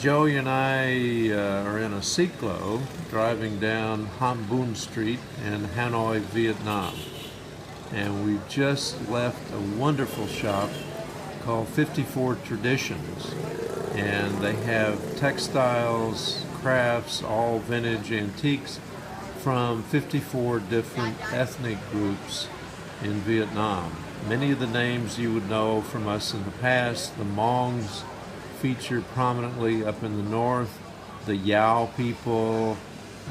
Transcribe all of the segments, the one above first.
Joey and I are in a cyclo driving down Han Bun Street in Hanoi, Vietnam. And we've just left a wonderful shop called 54 Traditions. And they have textiles, crafts, all vintage antiques from 54 different ethnic groups in Vietnam. Many of the names you would know from us in the past. The Hmongs featured prominently up in the north, the Yao people.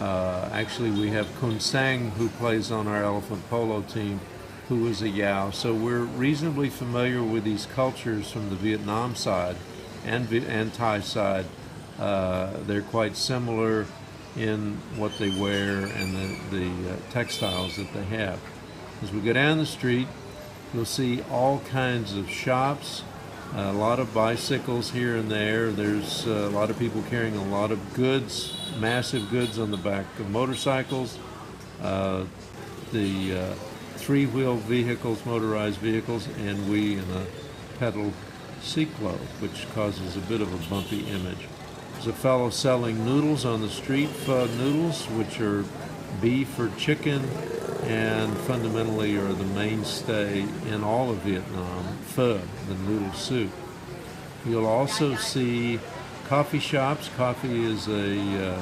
Actually, we have Kun Sang, who plays on our elephant polo team, who is a Yao. So we're reasonably familiar with these cultures from the Vietnam side and Thai side. They're quite similar in what they wear and the textiles that they have. As we go down the street, you'll see all kinds of shops, a lot of bicycles here and there. There's a lot of people carrying a lot of goods, massive goods on the back of motorcycles. The three-wheel vehicles, motorized vehicles, and we in a pedal cyclo, which causes a bit of a bumpy image. There's a fellow selling noodles on the street, pho noodles, which are beef or chicken, and fundamentally are the mainstay in all of Vietnam, pho, the noodle soup. You'll also see coffee shops. Coffee is the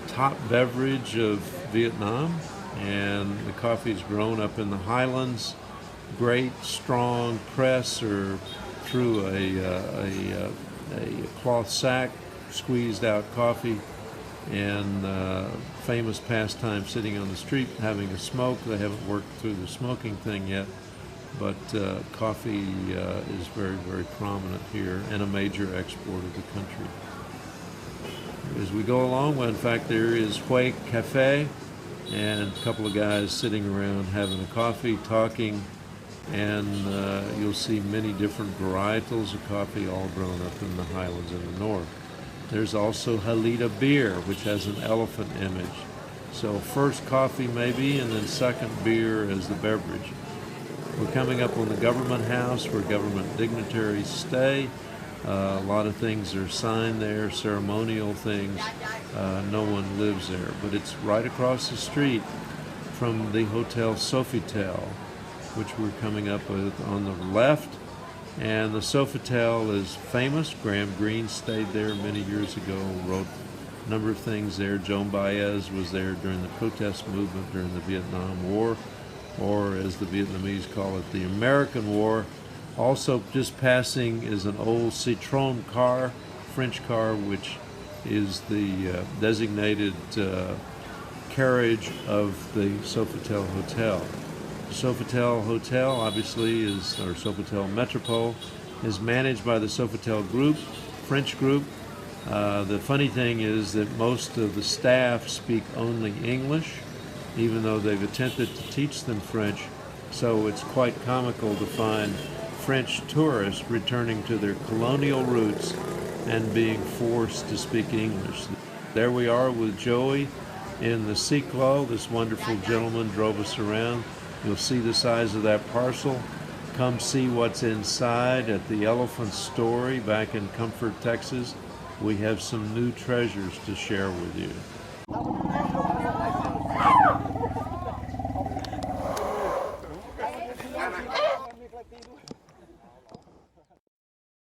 top beverage of Vietnam, and the coffee is grown up in the highlands. Great, strong press or through a cloth sack, squeezed out coffee, and famous pastime sitting on the street having a smoke. They haven't worked through the smoking thing yet, but coffee is very, very prominent here and a major export of the country. As we go along, well, in fact, there is Hue Cafe and a couple of guys sitting around having a coffee, talking, and you'll see many different varietals of coffee all grown up in the highlands in the north. There's also Halida beer, which has an elephant image. So first coffee maybe, and then second beer as the beverage. We're coming up on the government house where government dignitaries stay. A lot of things are signed there, ceremonial things. No one lives there, but it's right across the street from the Hotel Sofitel, which we're coming up with on the left. And the Sofitel is famous. Graham Greene stayed there many years ago, wrote a number of things there. Joan Baez was there during the protest movement during the Vietnam War, or as the Vietnamese call it, the American War. Also just passing is an old Citroën car, French car, which is the designated carriage of the Sofitel Hotel. Sofitel Hotel, obviously, or Sofitel Metropole, is managed by the Sofitel Group, French group. The funny thing is that most of the staff speak only English, even though they've attempted to teach them French. So it's quite comical to find French tourists returning to their colonial roots and being forced to speak English. There we are with Joey in the cyclo. This wonderful gentleman drove us around. You'll see the size of that parcel. Come see what's inside at the Elephant Story back in Comfort, Texas. We have some new treasures to share with you.